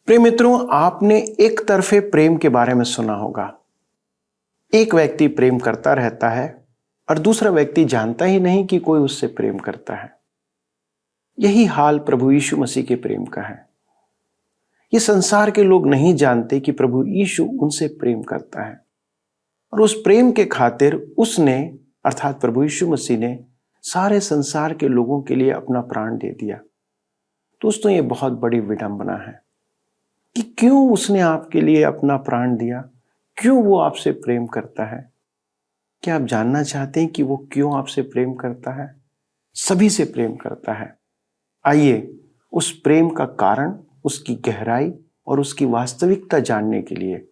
प्रिय मित्रों, आपने एक तरफे प्रेम के बारे में सुना होगा। एक व्यक्ति प्रेम करता रहता है और दूसरा व्यक्ति जानता ही नहीं कि कोई उससे प्रेम करता है। यही हाल प्रभु यीशु मसीह के प्रेम का है। ये संसार के लोग नहीं जानते कि प्रभु यीशु उनसे प्रेम करता है और उस प्रेम के खातिर उसने अर्थात प्रभु यीशु मसीह ने सारे संसार के लोगों के लिए अपना प्राण दे दिया। दोस्तों, ये बहुत बड़ी विडंबना है कि क्यों उसने आपके लिए अपना प्राण दिया, क्यों वो आपसे प्रेम करता है। क्या आप जानना चाहते हैं कि वो क्यों आपसे प्रेम करता है? सभी से प्रेम करता है। आइए उस प्रेम का कारण, उसकी गहराई और उसकी वास्तविकता जानने के लिए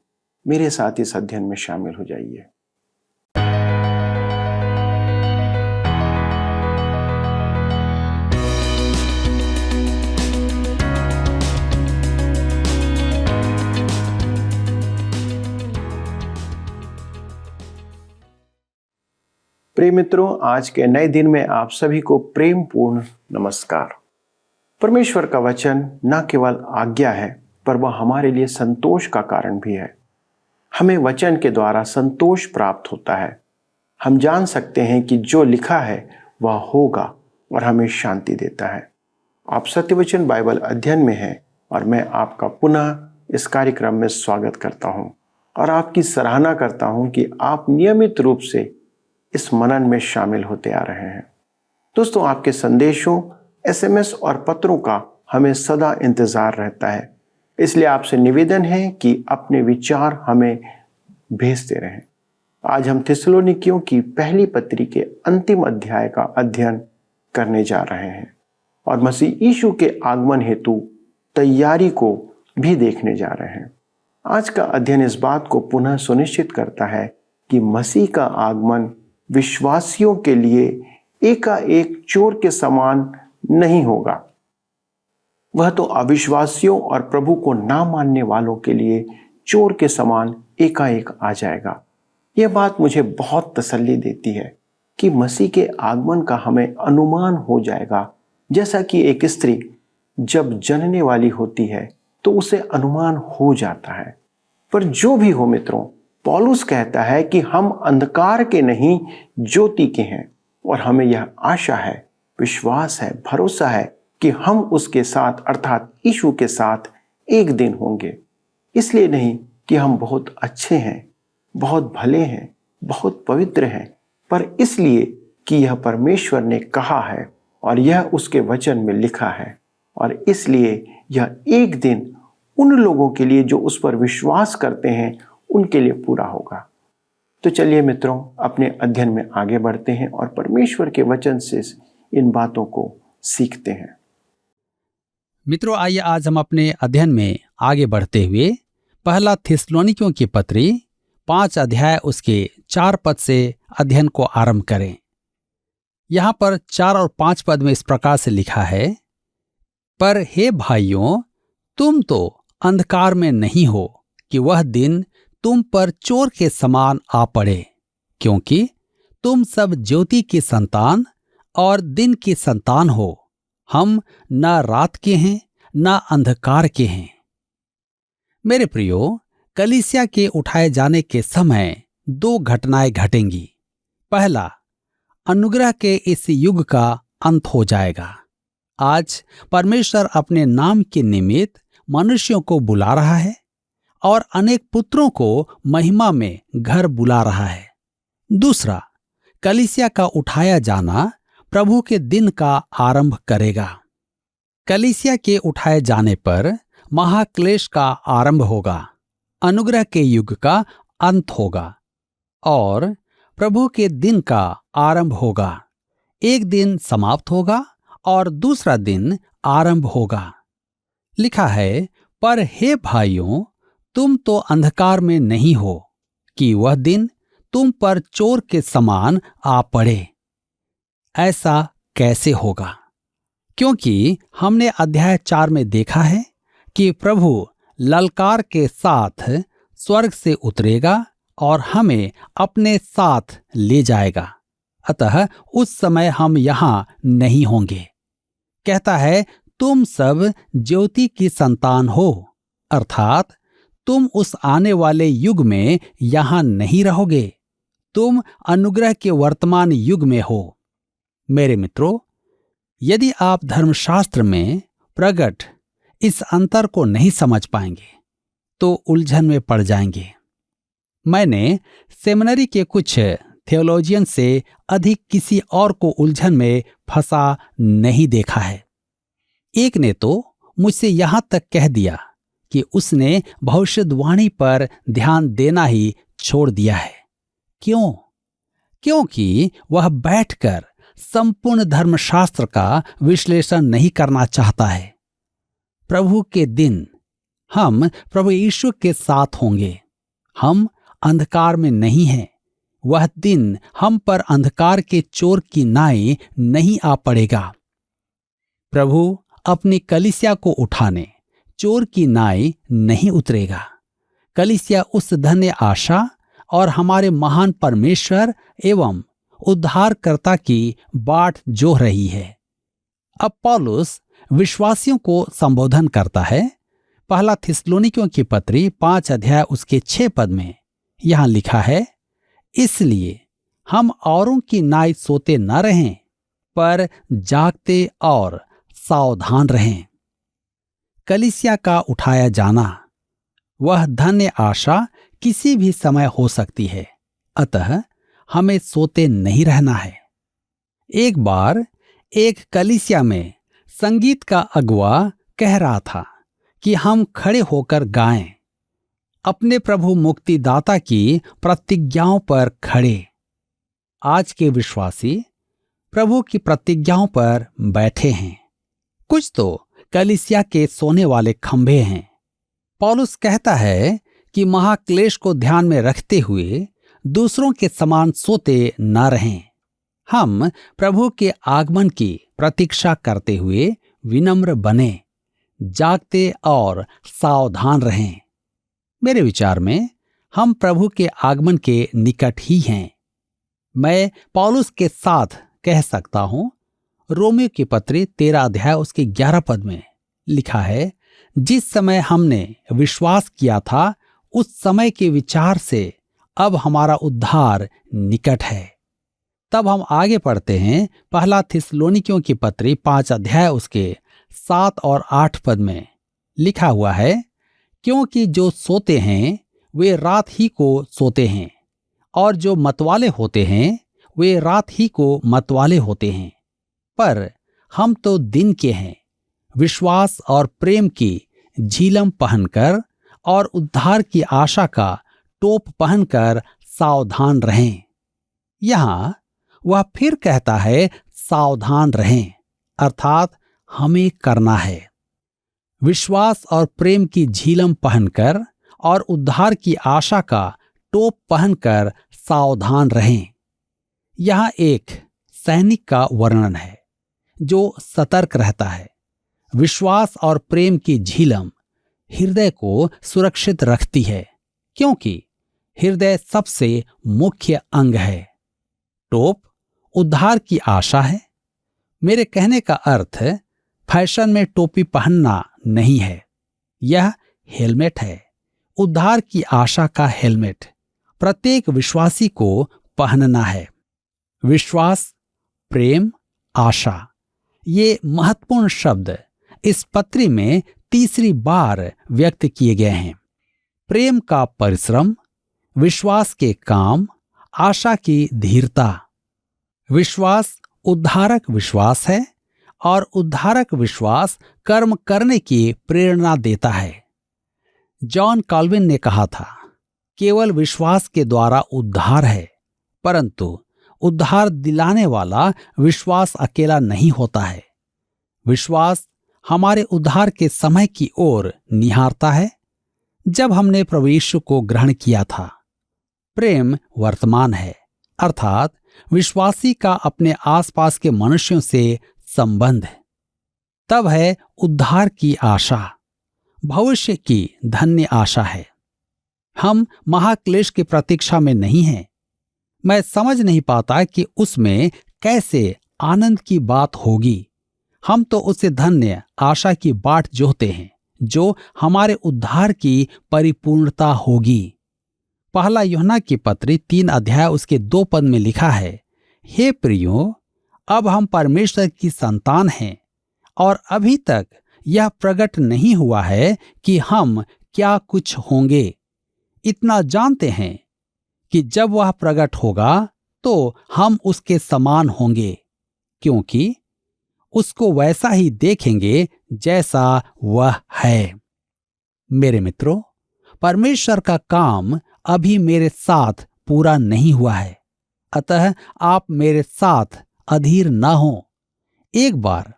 मेरे साथ इस अध्ययन में शामिल हो जाइए। प्रिय मित्रों, आज के नए दिन में आप सभी को प्रेम पूर्ण नमस्कार। परमेश्वर का वचन न केवल आज्ञा है, पर वह हमारे लिए संतोष का कारण भी है। हमें वचन के द्वारा संतोष प्राप्त होता है। हम जान सकते हैं कि जो लिखा है वह होगा और हमें शांति देता है। आप सत्यवचन बाइबल अध्ययन में हैं और मैं आपका पुनः इस कार्यक्रम में स्वागत करता हूं और आपकी सराहना करता हूं कि आप नियमित रूप से इस मनन में शामिल होते आ रहे हैं। दोस्तों, आपके संदेशों, एसएमएस और पत्रों का हमें सदा इंतजार रहता है। इसलिए आपसे निवेदन है कि अपने विचार हमें भेजते रहें। आज हम थिस्सलुनीकियों की पहली पत्री के अंतिम अध्याय का अध्ययन करने जा रहे हैं और मसीह यीशु के आगमन हेतु तैयारी को भी देखने जा रहे हैं। आज का अध्ययन इस बात को पुनः सुनिश्चित करता है कि मसीह का आगमन विश्वासियों के लिए एकाएक चोर के समान नहीं होगा। वह तो अविश्वासियों और प्रभु को ना मानने वालों के लिए चोर के समान एकाएक आ जाएगा। यह बात मुझे बहुत तसल्ली देती है कि मसीह के आगमन का हमें अनुमान हो जाएगा। जैसा कि एक स्त्री जब जनने वाली होती है तो उसे अनुमान हो जाता है। पर जो भी हो मित्रों, पौलुस कहता है कि हम अंधकार के नहीं ज्योति के हैं और हमें यह आशा है, विश्वास है, भरोसा है कि हम उसके साथ अर्थात यीशु के साथ एक दिन होंगे। इसलिए नहीं कि हम बहुत अच्छे हैं, बहुत भले हैं, बहुत पवित्र हैं, पर इसलिए कि यह परमेश्वर ने कहा है और यह उसके वचन में लिखा है और इसलिए यह एक दिन उन लोगों के लिए जो उस पर विश्वास करते हैं उनके लिए पूरा होगा। तो चलिए मित्रों, अपने अध्ययन में आगे बढ़ते हैं और परमेश्वर के वचन से इन बातों को सीखते हैं। मित्रों, आइए आज हम अपने अध्ययन में आगे बढ़ते हुए पहला थिस्सलुनीकियों की पत्री 5 अध्याय उसके 4 पद से अध्ययन को आरंभ करें। यहाँ पर 4 और 5 पद में इस प्रकार से लिखा है, पर हे भाइयों, तुम तो अंधकार में नहीं हो कि वह दिन तुम पर चोर के समान आ पड़े, क्योंकि तुम सब ज्योति की संतान और दिन की संतान हो। हम न रात के हैं न अंधकार के हैं। मेरे प्रियो, कलीसिया के उठाए जाने के समय 2 घटनाएं घटेंगी। पहला, अनुग्रह के इस युग का अंत हो जाएगा। आज परमेश्वर अपने नाम के निमित्त मनुष्यों को बुला रहा है और अनेक पुत्रों को महिमा में घर बुला रहा है। दूसरा, कलीसिया का उठाया जाना प्रभु के दिन का आरंभ करेगा। कलीसिया के उठाए जाने पर महाक्लेश का आरंभ होगा, अनुग्रह के युग का अंत होगा और प्रभु के दिन का आरंभ होगा। एक दिन समाप्त होगा और दूसरा दिन आरंभ होगा। लिखा है, पर हे भाइयों, तुम तो अंधकार में नहीं हो कि वह दिन तुम पर चोर के समान आ पड़े। ऐसा कैसे होगा? क्योंकि हमने अध्याय 4 में देखा है कि प्रभु ललकार के साथ स्वर्ग से उतरेगा और हमें अपने साथ ले जाएगा। अतः उस समय हम यहां नहीं होंगे। कहता है, तुम सब ज्योति की संतान हो अर्थात तुम उस आने वाले युग में यहां नहीं रहोगे, तुम अनुग्रह के वर्तमान युग में हो। मेरे मित्रों, यदि आप धर्मशास्त्र में प्रकट इस अंतर को नहीं समझ पाएंगे तो उलझन में पड़ जाएंगे। मैंने सेमिनरी के कुछ थियोलॉजियन से अधिक किसी और को उलझन में फंसा नहीं देखा है। एक ने तो मुझसे यहां तक कह दिया कि उसने भविष्यवाणी पर ध्यान देना ही छोड़ दिया है। क्यों? क्योंकि वह बैठकर संपूर्ण धर्मशास्त्र का विश्लेषण नहीं करना चाहता है। प्रभु के दिन हम प्रभु यीशु के साथ होंगे। हम अंधकार में नहीं हैं। वह दिन हम पर अंधकार के चोर की नाई नहीं आ पड़ेगा। प्रभु अपनी कलीसिया को उठाने चोर की नाई नहीं उतरेगा। कलीसिया उस धन्य आशा और हमारे महान परमेश्वर एवं उद्धारकर्ता की बाट जोह रही है। अब पौलुस विश्वासियों को संबोधन करता है। पहला थिस्सलुनीकियों की पत्री 5 अध्याय उसके 6 पद में यहां लिखा है, इसलिए हम औरों की नाई सोते न रहें, पर जागते और सावधान रहें। कलीसिया का उठाया जाना, वह धन्य आशा किसी भी समय हो सकती है, अतः हमें सोते नहीं रहना है। एक बार एक कलीसिया में संगीत का अगुआ कह रहा था कि हम खड़े होकर गाएं, अपने प्रभु मुक्तिदाता की प्रतिज्ञाओं पर खड़े। आज के विश्वासी प्रभु की प्रतिज्ञाओं पर बैठे हैं। कुछ तो कलीसिया के सोने वाले खंभे हैं। पौलुस कहता है कि महाक्लेश को ध्यान में रखते हुए दूसरों के समान सोते न रहें। हम प्रभु के आगमन की प्रतीक्षा करते हुए विनम्र बने, जागते और सावधान रहें। मेरे विचार में हम प्रभु के आगमन के निकट ही हैं। मैं पौलुस के साथ कह सकता हूं, रोमियो की पत्री 13 अध्याय उसके 11 पद में लिखा है, जिस समय हमने विश्वास किया था उस समय के विचार से अब हमारा उद्धार निकट है। तब हम आगे पढ़ते हैं। पहला थिस्सलुनीकियों की पत्री 5 अध्याय उसके 7 और 8 पद में लिखा हुआ है, क्योंकि जो सोते हैं वे रात ही को सोते हैं, और जो मतवाले होते हैं वे रात ही को मतवाले होते हैं। पर हम तो दिन के हैं। विश्वास और प्रेम की झिलम पहनकर और उद्धार की आशा का टोप पहनकर सावधान रहें। यहां वह फिर कहता है सावधान रहें, अर्थात हमें करना है। विश्वास और प्रेम की झिलम पहनकर और उद्धार की आशा का टोप पहनकर सावधान रहें। यहां एक सैनिक का वर्णन है जो सतर्क रहता है। विश्वास और प्रेम की झिलम हृदय को सुरक्षित रखती है, क्योंकि हृदय सबसे मुख्य अंग है। टोप उद्धार की आशा है। मेरे कहने का अर्थ फैशन में टोपी पहनना नहीं है। यह हेलमेट है, उद्धार की आशा का हेलमेट प्रत्येक विश्वासी को पहनना है। विश्वास, प्रेम, आशा, ये महत्वपूर्ण शब्द इस पत्री में तीसरी बार व्यक्त किए गए हैं। प्रेम का परिश्रम, विश्वास के काम, आशा की धीरता। विश्वास उद्धारक विश्वास है और उद्धारक विश्वास कर्म करने की प्रेरणा देता है। जॉन कॉल्विन ने कहा था, केवल विश्वास के द्वारा उद्धार है, परंतु उद्धार दिलाने वाला विश्वास अकेला नहीं होता है। विश्वास हमारे उद्धार के समय की ओर निहारता है, जब हमने प्रभु यीशु को ग्रहण किया था। प्रेम वर्तमान है, अर्थात विश्वासी का अपने आसपास के मनुष्यों से संबंध। तब है उद्धार की आशा, भविष्य की धन्य आशा है। हम महाक्लेश की प्रतीक्षा में नहीं हैं। मैं समझ नहीं पाता कि उसमें कैसे आनंद की बात होगी। हम तो उसे धन्य आशा की बाट जोहते हैं, जो हमारे उद्धार की परिपूर्णता होगी। पहला यूहन्ना की पत्री 3 अध्याय उसके 2 पद में लिखा है, हे प्रियो, अब हम परमेश्वर की संतान हैं और अभी तक यह प्रकट नहीं हुआ है कि हम क्या कुछ होंगे। इतना जानते हैं कि जब वह प्रकट होगा तो हम उसके समान होंगे, क्योंकि उसको वैसा ही देखेंगे जैसा वह है। मेरे मित्रों, परमेश्वर का काम अभी मेरे साथ पूरा नहीं हुआ है, अतः आप मेरे साथ अधीर न हो। एक बार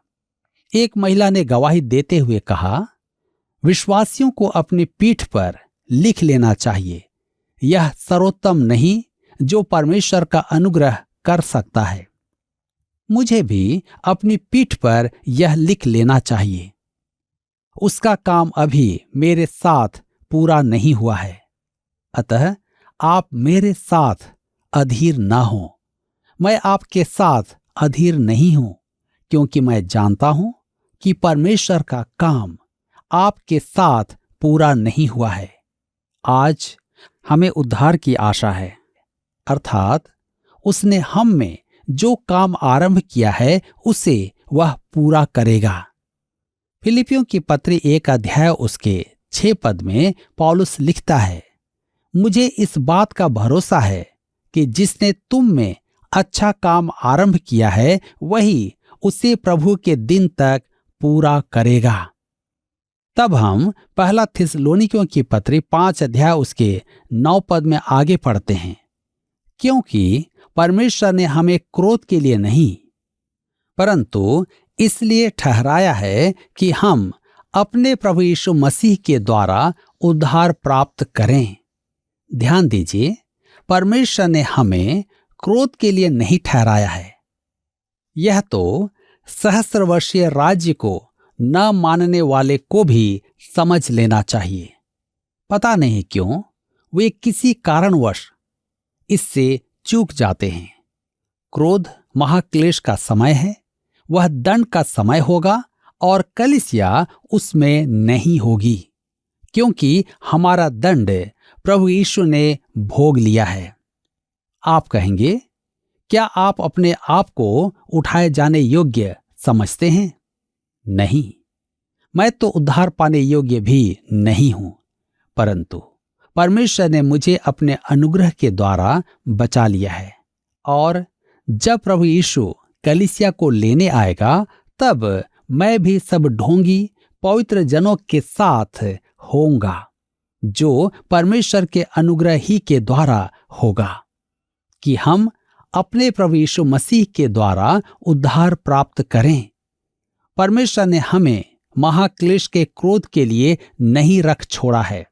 एक महिला ने गवाही देते हुए कहा, विश्वासियों को अपनी पीठ पर लिख लेना चाहिए, यह सर्वोत्तम नहीं जो परमेश्वर का अनुग्रह कर सकता है। मुझे भी अपनी पीठ पर यह लिख लेना चाहिए। उसका काम अभी मेरे साथ पूरा नहीं हुआ है, अतः आप मेरे साथ अधीर ना हो। मैं आपके साथ अधीर नहीं हूं, क्योंकि मैं जानता हूं कि परमेश्वर का काम आपके साथ पूरा नहीं हुआ है। आज हमें उद्धार की आशा है, अर्थात उसने हम में जो काम आरंभ किया है उसे वह पूरा करेगा। फिलिपियों की पत्री 1 अध्याय उसके 6 पद में पौलुस लिखता है, मुझे इस बात का भरोसा है कि जिसने तुम में अच्छा काम आरंभ किया है वही उसे प्रभु के दिन तक पूरा करेगा। तब हम पहला थिस्सलुनीकियों की पत्री 5 अध्याय उसके 9 पद में आगे पढ़ते हैं, क्योंकि परमेश्वर ने हमें क्रोध के लिए नहीं परंतु इसलिए ठहराया है कि हम अपने प्रभु यीशु मसीह के द्वारा उद्धार प्राप्त करें। ध्यान दीजिए, परमेश्वर ने हमें क्रोध के लिए नहीं ठहराया है। यह तो सहस्र वर्षीय राज्य को न मानने वाले को भी समझ लेना चाहिए। पता नहीं क्यों वे किसी कारणवश इससे चूक जाते हैं। क्रोध महाक्लेश का समय है, वह दंड का समय होगा और कलीसिया उसमें नहीं होगी, क्योंकि हमारा दंड प्रभु यीशु ने भोग लिया है। आप कहेंगे, क्या आप अपने आप को उठाए जाने योग्य समझते हैं? नहीं, मैं तो उद्धार पाने योग्य भी नहीं हूं, परंतु परमेश्वर ने मुझे अपने अनुग्रह के द्वारा बचा लिया है और जब प्रभु यीशु कलीसिया को लेने आएगा तब मैं भी सब ढोंगी पवित्र जनों के साथ होऊंगा, जो परमेश्वर के अनुग्रह ही के द्वारा होगा कि हम अपने प्रभु यीशु मसीह के द्वारा उद्धार प्राप्त करें। परमेश्वर ने हमें महाक्लेश के क्रोध के लिए नहीं रख छोड़ा है,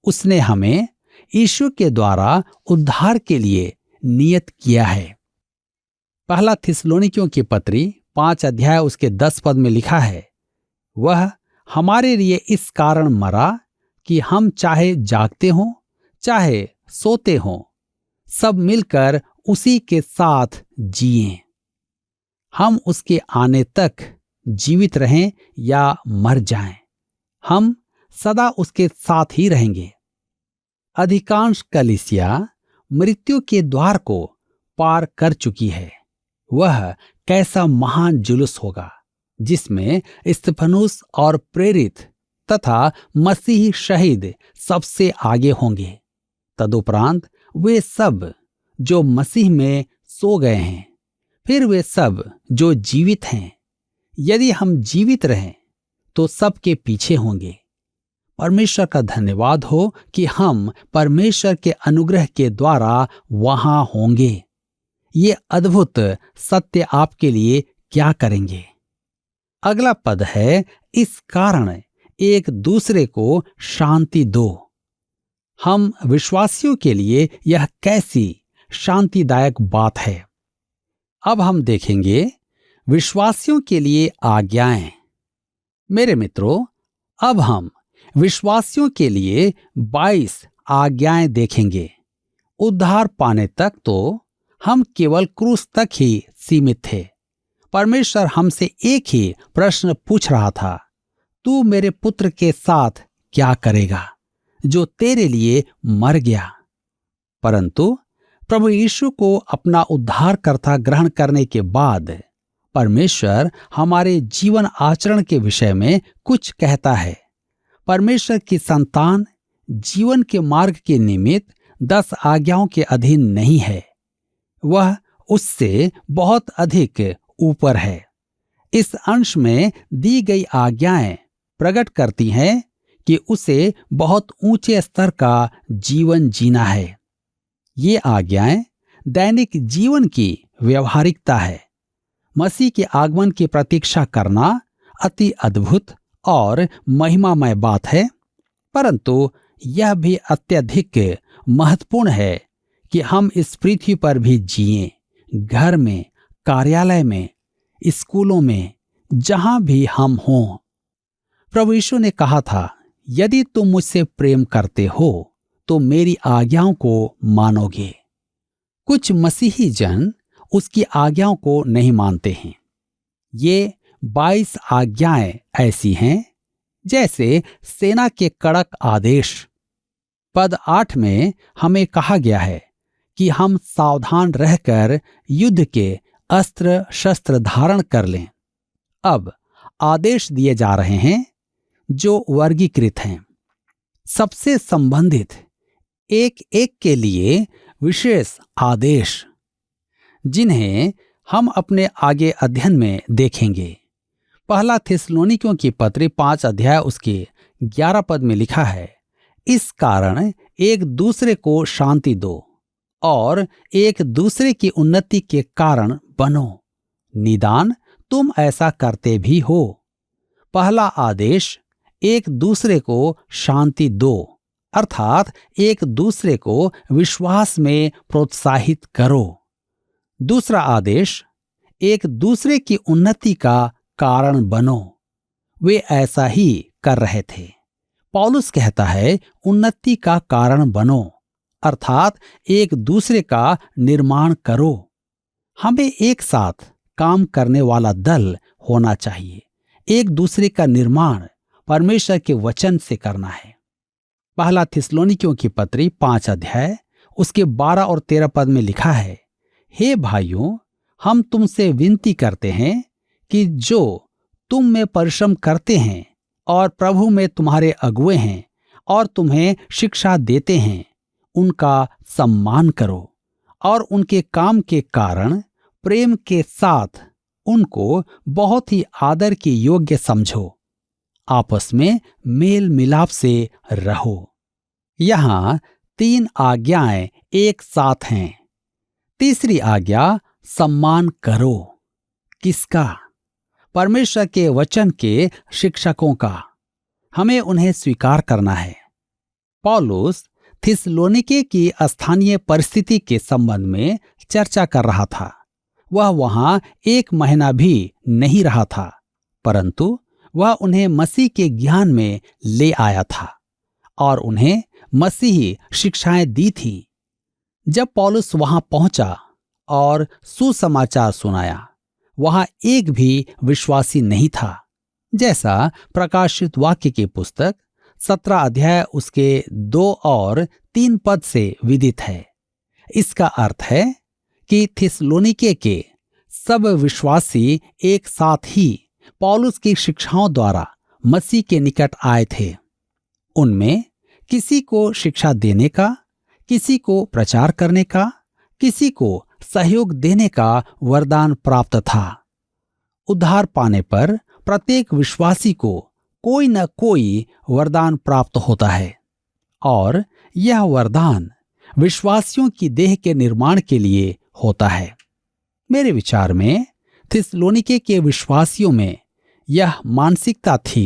उसने हमें यीशु के द्वारा उद्धार के लिए नियत किया है। पहला थिस्सलुनीकियों की पत्री 5 अध्याय उसके 10 पद में लिखा है, वह हमारे लिए इस कारण मरा कि हम चाहे जागते हों चाहे सोते हों सब मिलकर उसी के साथ जिएं। हम उसके आने तक जीवित रहें या मर जाएं, हम सदा उसके साथ ही रहेंगे। अधिकांश कलीसिया मृत्यु के द्वार को पार कर चुकी है। वह कैसा महान जुलूस होगा जिसमें स्तिफनुस और प्रेरित तथा मसीही शहीद सबसे आगे होंगे। तदुपरांत वे सब जो मसीह में सो गए हैं, फिर वे सब जो जीवित हैं, यदि हम जीवित रहें तो सबके पीछे होंगे। परमेश्वर का धन्यवाद हो कि हम परमेश्वर के अनुग्रह के द्वारा वहां होंगे। ये अद्भुत सत्य आपके लिए क्या करेंगे? अगला पद है, इस कारण एक दूसरे को शांति दो। हम विश्वासियों के लिए यह कैसी शांतिदायक बात है। अब हम देखेंगे विश्वासियों के लिए आज्ञाएं। मेरे मित्रों, अब हम विश्वासियों के लिए 22 आज्ञाएं देखेंगे। उद्धार पाने तक तो हम केवल क्रूस तक ही सीमित थे। परमेश्वर हमसे एक ही प्रश्न पूछ रहा था, तू मेरे पुत्र के साथ क्या करेगा जो तेरे लिए मर गया। परंतु प्रभु यीशु को अपना उद्धारकर्ता ग्रहण करने के बाद परमेश्वर हमारे जीवन आचरण के विषय में कुछ कहता है। परमेश्वर की संतान जीवन के मार्ग के निमित्त 10 आज्ञाओं के अधीन नहीं है, वह उससे बहुत अधिक ऊपर है। इस अंश में दी गई आज्ञाएं प्रकट करती हैं कि उसे बहुत ऊंचे स्तर का जीवन जीना है। ये आज्ञाएं दैनिक जीवन की व्यवहारिकता है। मसीह के आगमन की प्रतीक्षा करना अति अद्भुत और महिमामय बात है, परंतु यह भी अत्यधिक महत्वपूर्ण है कि हम इस पृथ्वी पर भी जिएं, घर में, कार्यालय में, स्कूलों में, जहां भी हम हों। प्रभु यीशु ने कहा था, यदि तुम मुझसे प्रेम करते हो तो मेरी आज्ञाओं को मानोगे। कुछ मसीही जन उसकी आज्ञाओं को नहीं मानते हैं। ये 22 आज्ञाएं ऐसी हैं जैसे सेना के कड़क आदेश। पद 8 में हमें कहा गया है कि हम सावधान रहकर युद्ध के अस्त्र शस्त्र धारण कर लें। अब आदेश दिए जा रहे हैं जो वर्गीकृत हैं, सबसे संबंधित, एक एक के लिए विशेष आदेश, जिन्हें हम अपने आगे अध्ययन में देखेंगे। पहला थिस्सलुनीकियों की पत्री 5 अध्याय उसके 11 पद में लिखा है, इस कारण एक दूसरे को शांति दो और एक दूसरे की उन्नति के कारण बनो, निदान तुम ऐसा करते भी हो। पहला आदेश एक दूसरे को शांति दो, अर्थात एक दूसरे को विश्वास में प्रोत्साहित करो। दूसरा आदेश एक दूसरे की उन्नति का कारण बनो। वे ऐसा ही कर रहे थे। पौलुस कहता है, उन्नति का कारण बनो, अर्थात एक दूसरे का निर्माण करो। हमें एक साथ काम करने वाला दल होना चाहिए। एक दूसरे का निर्माण परमेश्वर के वचन से करना है। पहला थिस्सलुनीकियों की पत्री 5 अध्याय उसके 12 और 13 पद में लिखा है, हे भाइयों, हम तुमसे विनती करते हैं कि जो तुम में परिश्रम करते हैं और प्रभु में तुम्हारे अगुए हैं और तुम्हें शिक्षा देते हैं, उनका सम्मान करो और उनके काम के कारण प्रेम के साथ उनको बहुत ही आदर के योग्य समझो। आपस में मेल मिलाप से रहो। यहां 3 आज्ञाएं एक साथ हैं। तीसरी आज्ञा सम्मान करो। किसका? परमेश्वर के वचन के शिक्षकों का। हमें उन्हें स्वीकार करना है। पौलुस थिस्सलुनीके की स्थानीय परिस्थिति के संबंध में चर्चा कर रहा था। वह वहां 1 महीना भी नहीं रहा था, परंतु वह उन्हें मसीह के ज्ञान में ले आया था और उन्हें मसीही शिक्षाएं दी थी। जब पौलुस वहां पहुंचा और सुसमाचार सुनाया, वहां एक भी विश्वासी नहीं था, जैसा प्रकाशित वाक्य की पुस्तक 17 अध्याय उसके 2 और 3 पद से विदित है। इसका अर्थ है कि थिस्सलुनीके के सब विश्वासी एक साथ ही पौलुस की शिक्षाओं द्वारा मसीह के निकट आए थे। उनमें किसी को शिक्षा देने का, किसी को प्रचार करने का, किसी को सहयोग देने का वरदान प्राप्त था। उद्धार पाने पर प्रत्येक विश्वासी को कोई न कोई वरदान प्राप्त होता है और यह वरदान विश्वासियों की देह के निर्माण के लिए होता है। मेरे विचार में थिस्सलुनीके के विश्वासियों में यह मानसिकता थी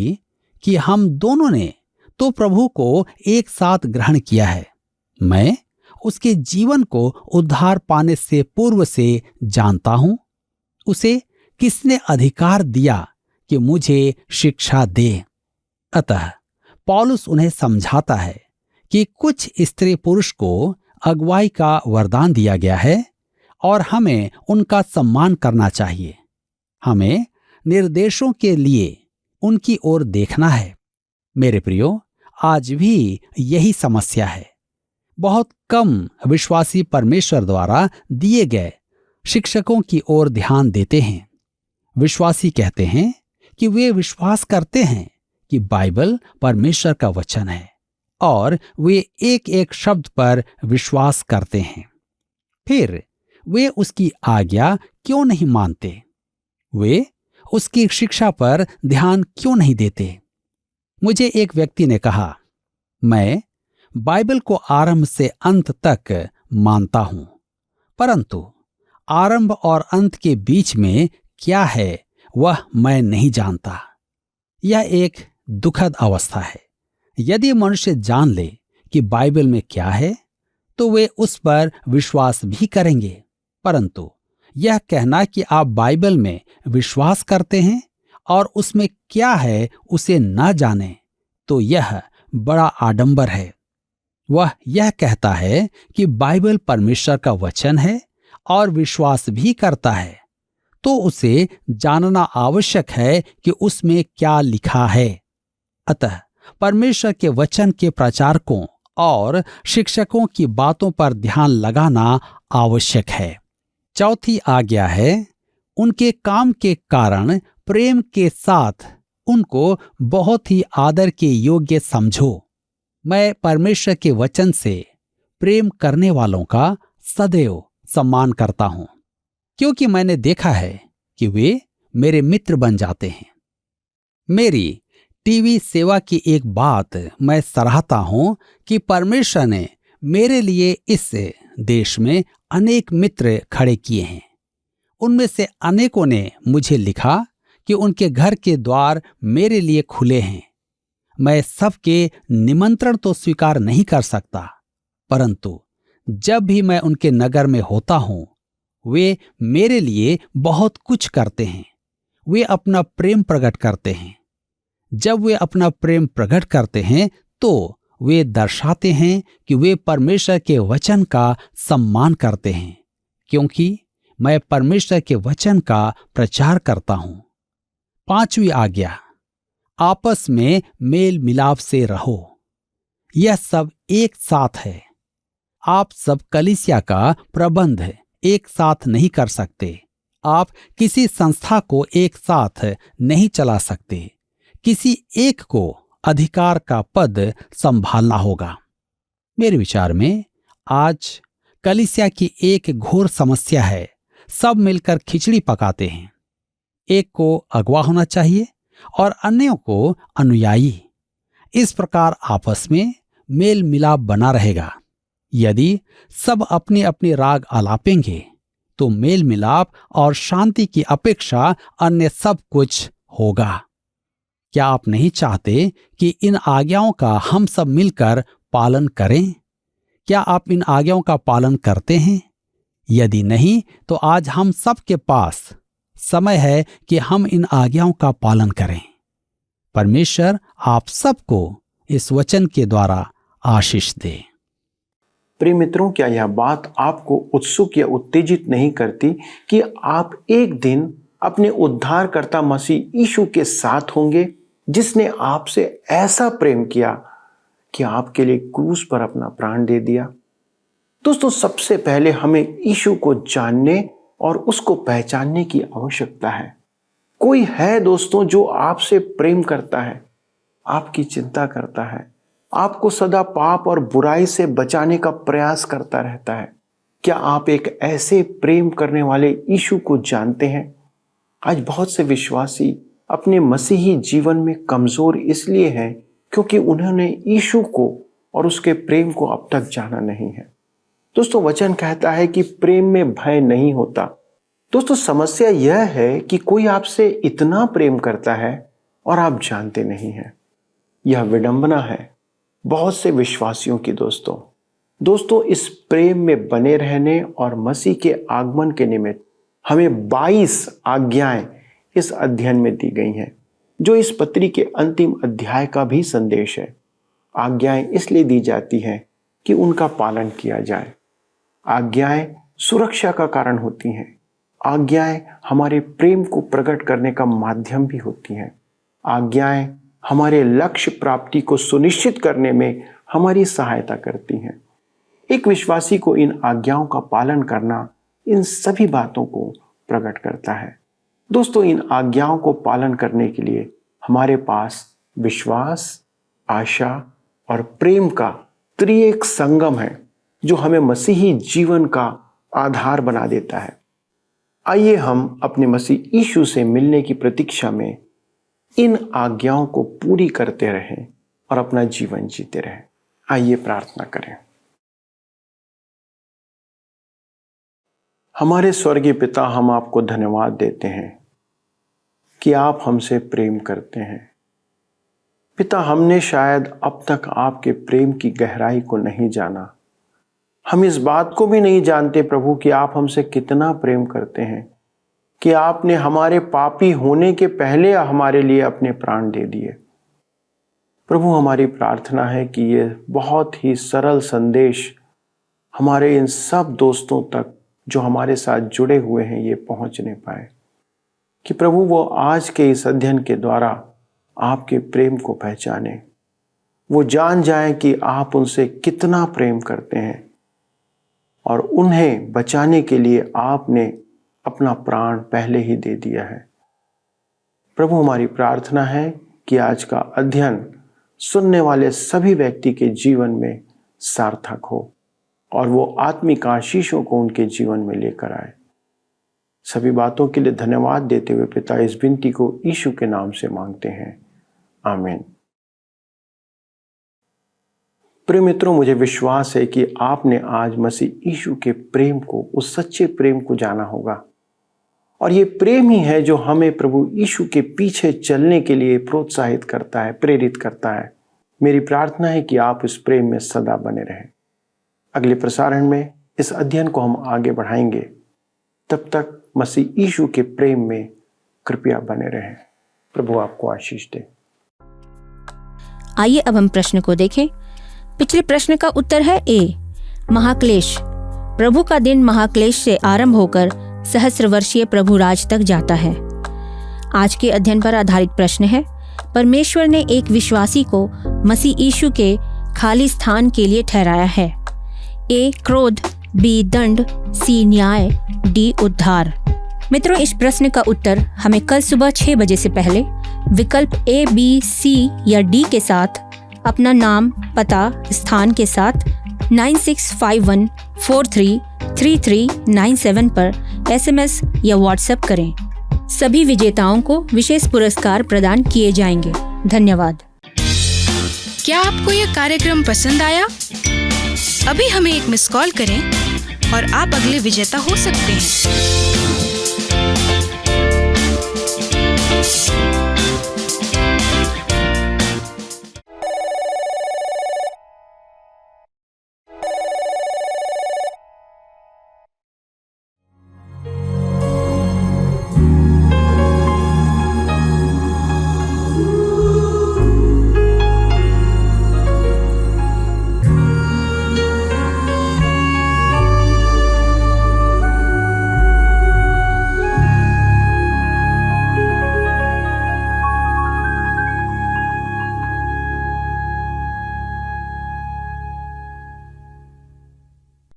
कि हम दोनों ने तो प्रभु को एक साथ ग्रहण किया है। मैं उसके जीवन को उद्धार पाने से पूर्व से जानता हूं। उसे किसने अधिकार दिया कि मुझे शिक्षा दे? अतः पौलुस उन्हें समझाता है कि कुछ स्त्री पुरुष को अगुवाई का वरदान दिया गया है और हमें उनका सम्मान करना चाहिए। हमें निर्देशों के लिए उनकी ओर देखना है। मेरे प्रियो, आज भी यही समस्या है। बहुत कम विश्वासी परमेश्वर द्वारा दिए गए शिक्षकों की ओर ध्यान देते हैं। विश्वासी कहते हैं कि वे विश्वास करते हैं कि बाइबल परमेश्वर का वचन है और वे एक एक शब्द पर विश्वास करते हैं। फिर वे उसकी आज्ञा क्यों नहीं मानते? वे उसकी शिक्षा पर ध्यान क्यों नहीं देते? मुझे एक व्यक्ति ने कहा, मैं बाइबल को आरंभ से अंत तक मानता हूं, परंतु आरंभ और अंत के बीच में क्या है वह मैं नहीं जानता। यह एक दुखद अवस्था है। यदि मनुष्य जान ले कि बाइबल में क्या है तो वे उस पर विश्वास भी करेंगे, परंतु यह कहना कि आप बाइबल में विश्वास करते हैं और उसमें क्या है उसे न जाने, तो यह बड़ा आडंबर है। वह यह कहता है कि बाइबल परमेश्वर का वचन है और विश्वास भी करता है, तो उसे जानना आवश्यक है कि उसमें क्या लिखा है। अतः परमेश्वर के वचन के प्रचारकों और शिक्षकों की बातों पर ध्यान लगाना आवश्यक है। चौथी आज्ञा है, उनके काम के कारण प्रेम के साथ उनको बहुत ही आदर के योग्य समझो। मैं परमेश्वर के वचन से प्रेम करने वालों का सदैव सम्मान करता हूं, क्योंकि मैंने देखा है कि वे मेरे मित्र बन जाते हैं। मेरी टीवी सेवा की एक बात मैं सराहता हूं कि परमेश्वर ने मेरे लिए इस देश में अनेक मित्र खड़े किए हैं। उनमें से अनेकों ने मुझे लिखा कि उनके घर के द्वार मेरे लिए खुले हैं। मैं सबके निमंत्रण तो स्वीकार नहीं कर सकता, परंतु जब भी मैं उनके नगर में होता हूं, वे मेरे लिए बहुत कुछ करते हैं। वे अपना प्रेम प्रकट करते हैं। जब वे अपना प्रेम प्रकट करते हैं तो वे दर्शाते हैं कि वे परमेश्वर के वचन का सम्मान करते हैं, क्योंकि मैं परमेश्वर के वचन का प्रचार करता हूं। पांचवी आज्ञा, आपस में मेल मिलाप से रहो। यह सब एक साथ है। आप सब कलीसिया का प्रबंध एक साथ नहीं कर सकते। आप किसी संस्था को एक साथ नहीं चला सकते। किसी एक को अधिकार का पद संभालना होगा। मेरे विचार में आज कलीसिया की एक घोर समस्या है। सब मिलकर खिचड़ी पकाते हैं। एक को अगवा होना चाहिए और अन्यों को अनुयायी। इस प्रकार आपस में मेल मिलाप बना रहेगा। यदि सब अपनी अपनी राग आलापेंगे तो मेल मिलाप और शांति की अपेक्षा अन्य सब कुछ होगा। क्या आप नहीं चाहते कि इन आज्ञाओं का हम सब मिलकर पालन करें? क्या आप इन आज्ञाओं का पालन करते हैं? यदि नहीं तो आज हम सब के पास समय है कि हम इन आज्ञाओं का पालन करें। परमेश्वर आप सबको इस वचन के द्वारा आशीष दे। प्रिय मित्रों, क्या यह बात आपको उत्सुक या उत्तेजित नहीं करती कि आप एक दिन अपने उद्धारकर्ता मसीह यीशु के साथ होंगे, जिसने आपसे ऐसा प्रेम किया कि आपके लिए क्रूस पर अपना प्राण दे दिया? दोस्तों, सबसे पहले हमें यीशु को जानने और उसको पहचानने की आवश्यकता है। कोई है दोस्तों जो आपसे प्रेम करता है, आपकी चिंता करता है, आपको सदा पाप और बुराई से बचाने का प्रयास करता रहता है। क्या आप एक ऐसे प्रेम करने वाले यीशु को जानते हैं? आज बहुत से विश्वासी अपने मसीही जीवन में कमजोर इसलिए हैं क्योंकि उन्होंने यीशु को और उसके प्रेम को अब तक जाना नहीं है। दोस्तों, वचन कहता है कि प्रेम में भय नहीं होता। दोस्तों, समस्या यह है कि कोई आपसे इतना प्रेम करता है और आप जानते नहीं हैं। यह विडंबना है बहुत से विश्वासियों की। दोस्तों, इस प्रेम में बने रहने और मसीह के आगमन के निमित्त हमें 22 आज्ञाएं इस अध्ययन में दी गई हैं, जो इस पत्री के अंतिम अध्याय का भी संदेश है। आज्ञाएं इसलिए दी जाती हैं कि उनका पालन किया जाए। आज्ञाएं सुरक्षा का कारण होती हैं। आज्ञाएं हमारे प्रेम को प्रकट करने का माध्यम भी होती हैं। आज्ञाएं हमारे लक्ष्य प्राप्ति को सुनिश्चित करने में हमारी सहायता करती हैं। एक विश्वासी को इन आज्ञाओं का पालन करना इन सभी बातों को प्रकट करता है। दोस्तों, इन आज्ञाओं को पालन करने के लिए हमारे पास विश्वास, आशा और प्रेम का त्रिएक संगम है जो हमें मसीही जीवन का आधार बना देता है। आइए हम अपने मसीह यीशु से मिलने की प्रतीक्षा में इन आज्ञाओं को पूरी करते रहें और अपना जीवन जीते रहें। आइए प्रार्थना करें। हमारे स्वर्गीय पिता, हम आपको धन्यवाद देते हैं कि आप हमसे प्रेम करते हैं। पिता, हमने शायद अब तक आपके प्रेम की गहराई को नहीं जाना। हम इस बात को भी नहीं जानते प्रभु कि आप हमसे कितना प्रेम करते हैं, कि आपने हमारे पापी होने के पहले हमारे लिए अपने प्राण दे दिए। प्रभु, हमारी प्रार्थना है कि ये बहुत ही सरल संदेश हमारे इन सब दोस्तों तक जो हमारे साथ जुड़े हुए हैं ये पहुंचने पाए, कि प्रभु वो आज के इस अध्ययन के द्वारा आपके प्रेम को पहचाने, वो जान जाएं कि आप उनसे कितना प्रेम करते हैं और उन्हें बचाने के लिए आपने अपना प्राण पहले ही दे दिया है। प्रभु, हमारी प्रार्थना है कि आज का अध्ययन सुनने वाले सभी व्यक्ति के जीवन में सार्थक हो और वो आत्मिक आशीषों को उनके जीवन में लेकर आए। सभी बातों के लिए धन्यवाद देते हुए पिता, इस विनती को यीशु के नाम से मांगते हैं, आमीन। प्रिय मित्रों, मुझे विश्वास है कि आपने आज मसीह यीशु के प्रेम को, उस सच्चे प्रेम को जाना होगा और ये प्रेम ही है जो हमें प्रभु यीशु के पीछे चलने के लिए प्रोत्साहित करता है, प्रेरित करता है। मेरी प्रार्थना है कि आप इस प्रेम में सदा बने रहें। अगले प्रसारण में इस अध्ययन को हम आगे बढ़ाएंगे। तब तक मसीह यीशु के प्रेम में कृपया बने रहें। प्रभु आपको आशीष दे। आइए अब हम प्रश्न को देखें। पिछले प्रश्न का उत्तर है ए, महाक्लेश। प्रभु का दिन महाक्लेश से आरंभ होकर सहस्र वर्षीय प्रभु राज तक जाता है। आज के अध्ययन पर आधारित प्रश्न है, परमेश्वर ने एक विश्वासी को मसीह यीशु के खाली स्थान के लिए ठहराया है। ए, क्रोध, बी, दंड, सी, न्याय, डी, उद्धार। मित्रों, इस प्रश्न का उत्तर हमें कल सुबह 6 बजे से पहले विकल्प ए, बी, सी या डी के साथ अपना नाम, पता, स्थान के साथ 9651433397 पर SMS या WhatsApp करें। सभी विजेताओं को विशेष पुरस्कार प्रदान किए जाएंगे। धन्यवाद। क्या आपको यह कार्यक्रम पसंद आया? अभी हमें एक मिस कॉल करें और आप अगले विजेता हो सकते हैं।